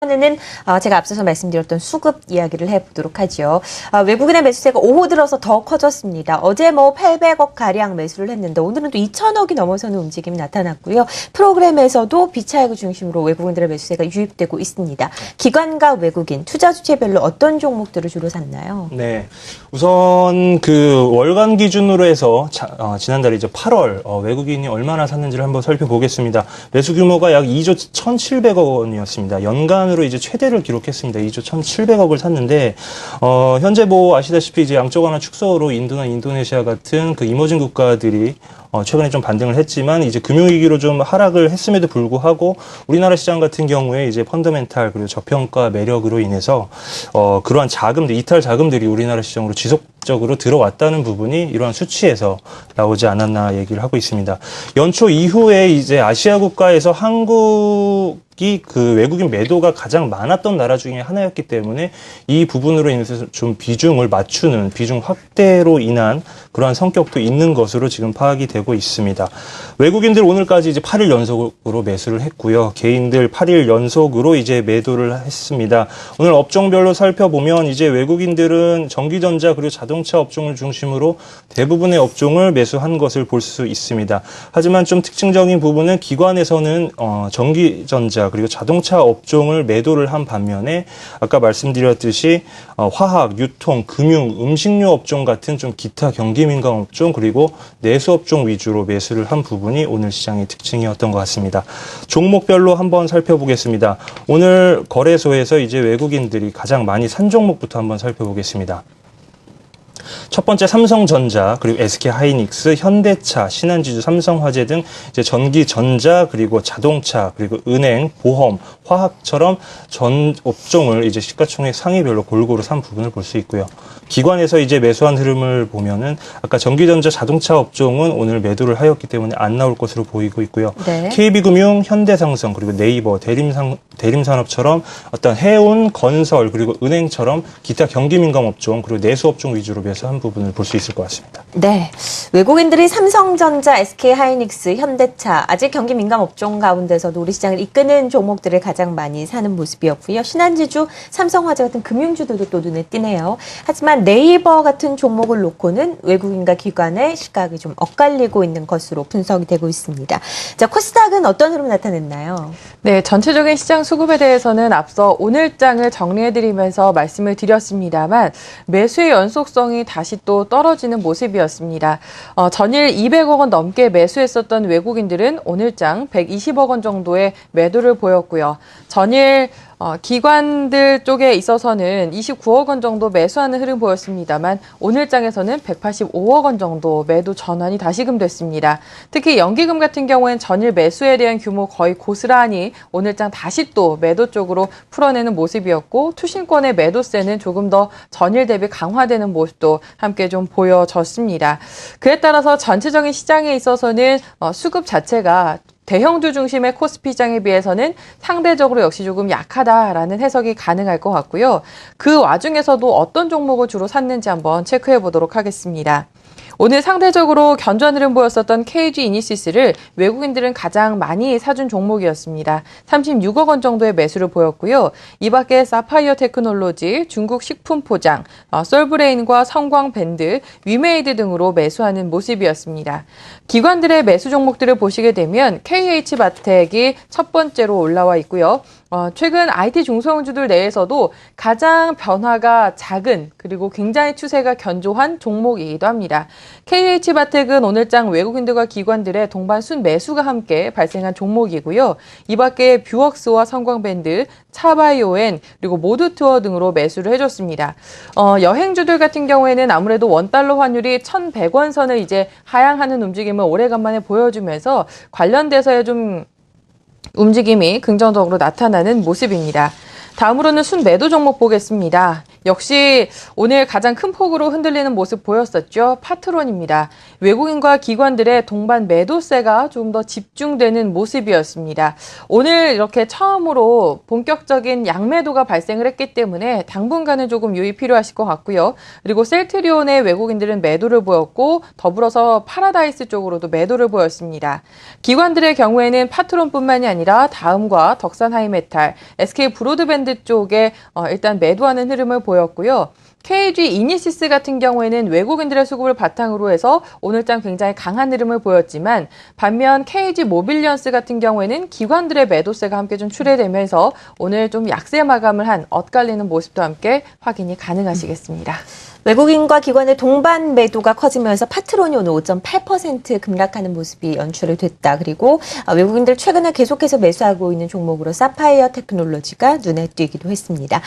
이번에는 제가 앞서서 말씀드렸던 수급 이야기를 해보도록 하죠. 외국인의 매수세가 오후 들어서 더 커졌습니다. 어제 800억 가량 매수를 했는데 오늘은 또 2천억이 넘어서는 움직임이 나타났고요. 프로그램에서도 비차익을 중심으로 외국인들의 매수세가 유입되고 있습니다. 기관과 외국인, 투자 주체별로 어떤 종목들을 주로 샀나요? 네, 우선 그 월간 기준으로 해서 지난달 이제 8월 외국인이 얼마나 샀는지를 한번 살펴보겠습니다. 매수 규모가 약 2조 1,700억 원이었습니다. 연간으로 이제 최대를 기록했습니다. 2조 1,700억을 샀는데 현재 아시다시피 이제 양적 완화 축소로 인도나 인도네시아 같은 그 이머징 국가들이 최근에 좀 반등을 했지만 이제 금융위기로 좀 하락을 했음에도 불구하고 우리나라 시장 같은 경우에 이제 펀더멘탈 그리고 저평가 매력으로 인해서 그러한 자금들, 이탈 자금들이 우리나라 시장으로 지속적으로 들어왔다는 부분이 이러한 수치에서 나오지 않았나 얘기를 하고 있습니다. 연초 이후에 이제 아시아 국가에서 한국이 그 외국인 매도가 가장 많았던 나라 중에 하나였기 때문에 이 부분으로 인해서 좀 비중을 맞추는 비중 확대로 인한 그러한 성격도 있는 것으로 지금 파악이 되고 있습니다. 외국인들 오늘까지 이제 8일 연속으로 매수를 했고요. 개인들 8일 연속으로 이제 매도를 했습니다. 오늘 업종별로 살펴보면 이제 외국인들은 전기전자 그리고 자동차 업종을 중심으로 대부분의 업종을 매수한 것을 볼 수 있습니다. 하지만 좀 특징적인 부분은 기관에서는 전기전자 그리고 자동차 업종을 매도를 한 반면에 아까 말씀드렸듯이 화학, 유통, 금융, 음식료 업종 같은 좀 기타 경기민감 업종 그리고 내수 업종 위주로 매수를 한 부분이 오늘 시장의 특징이었던 것 같습니다. 종목별로 한번 살펴보겠습니다. 오늘 거래소에서 이제 외국인들이 가장 많이 산 종목부터 한번 살펴보겠습니다. 첫 번째 삼성전자, 그리고 SK하이닉스, 현대차, 신한지주, 삼성화재 등 이제 전기, 전자, 그리고 자동차, 그리고 은행, 보험, 화학처럼 전 업종을 이제 시가총액 상위별로 골고루 산 부분을 볼 수 있고요. 기관에서 이제 매수한 흐름을 보면은 아까 전기전자, 자동차 업종은 오늘 매도를 하였기 때문에 안 나올 것으로 보이고 있고요. 네. KB금융, 현대상성, 그리고 네이버, 대림산업처럼 어떤 해운, 건설, 그리고 은행처럼 기타 경기민감 업종, 그리고 내수 업종 위주로 매수한 부분을 볼 수 있을 것 같습니다. 네, 외국인들이 삼성전자, SK하이닉스, 현대차, 아직 경기 민감 업종 가운데서도 우리 시장을 이끄는 종목들을 가장 많이 사는 모습이었고요. 신한지주, 삼성화재 같은 금융주들도 또 눈에 띄네요. 하지만 네이버 같은 종목을 놓고는 외국인과 기관의 시각이 좀 엇갈리고 있는 것으로 분석이 되고 있습니다. 자, 코스닥은 어떤 흐름 나타냈나요? 네, 전체적인 시장 수급에 대해서는 앞서 오늘장을 정리해드리면서 말씀을 드렸습니다만 매수의 연속성이 다시 또 떨어지는 모습이었습니다. 전일 200억 원 넘게 매수했었던 외국인들은 오늘장 120억 원 정도의 매도를 보였고요. 전일 기관들 쪽에 있어서는 29억 원 정도 매수하는 흐름 보였습니다만 오늘장에서는 185억 원 정도 매도 전환이 다시금 됐습니다. 특히 연기금 같은 경우엔 전일 매수에 대한 규모 거의 고스란히 오늘장 다시 또 매도 쪽으로 풀어내는 모습이었고 투신권의 매도세는 조금 더 전일 대비 강화되는 모습도 함께 좀 보여졌습니다. 그에 따라서 전체적인 시장에 있어서는 수급 자체가 대형주 중심의 코스피장에 비해서는 상대적으로 역시 조금 약하다라는 해석이 가능할 것 같고요. 그 와중에서도 어떤 종목을 주로 샀는지 한번 체크해 보도록 하겠습니다. 오늘 상대적으로 견조한 흐름 보였었던 KG 이니시스를 외국인들은 가장 많이 사준 종목이었습니다. 36억 원 정도의 매수를 보였고요. 이 밖에 사파이어 테크놀로지, 중국 식품 포장, 솔브레인과 성광밴드, 위메이드 등으로 매수하는 모습이었습니다. 기관들의 매수 종목들을 보시게 되면 KH바텍이 첫 번째로 올라와 있고요. 최근 IT 중소형주들 내에서도 가장 변화가 작은 그리고 굉장히 추세가 견조한 종목이기도 합니다. KH바텍은 오늘장 외국인들과 기관들의 동반 순매수가 함께 발생한 종목이고요. 이 밖에 뷰웍스와 성광밴드, 차바이오엔 그리고 모두투어 등으로 매수를 해줬습니다. 여행주들 같은 경우에는 아무래도 원달러 환율이 1,100원 선을 이제 하향하는 움직임을 오래간만에 보여주면서 관련돼서의 좀 움직임이 긍정적으로 나타나는 모습입니다. 다음으로는 순매도 종목 보겠습니다. 역시 오늘 가장 큰 폭으로 흔들리는 모습 보였었죠. 파트론입니다. 외국인과 기관들의 동반 매도세가 조금 더 집중되는 모습이었습니다. 오늘 이렇게 처음으로 본격적인 양매도가 발생을 했기 때문에 당분간은 조금 유의 필요하실 것 같고요. 그리고 셀트리온의 외국인들은 매도를 보였고 더불어서 파라다이스 쪽으로도 매도를 보였습니다. 기관들의 경우에는 파트론뿐만이 아니라 다음과 덕산 하이메탈, SK 브로드밴드 쪽에 일단 매도하는 흐름을 보였고요. KG 이니시스 같은 경우에는 외국인들의 수급을 바탕으로 해서 오늘장 굉장히 강한 흐름을 보였지만 반면 KG 모빌리언스 같은 경우에는 기관들의 매도세가 함께 좀 출회되면서 오늘 좀 약세 마감을 한 엇갈리는 모습도 함께 확인이 가능하시겠습니다. 외국인과 기관의 동반 매도가 커지면서 파트론이 오늘 5.8% 급락하는 모습이 연출이 됐다. 그리고 외국인들 최근에 계속해서 매수하고 있는 종목으로 사파이어 테크놀로지가 눈에 띄기도 했습니다.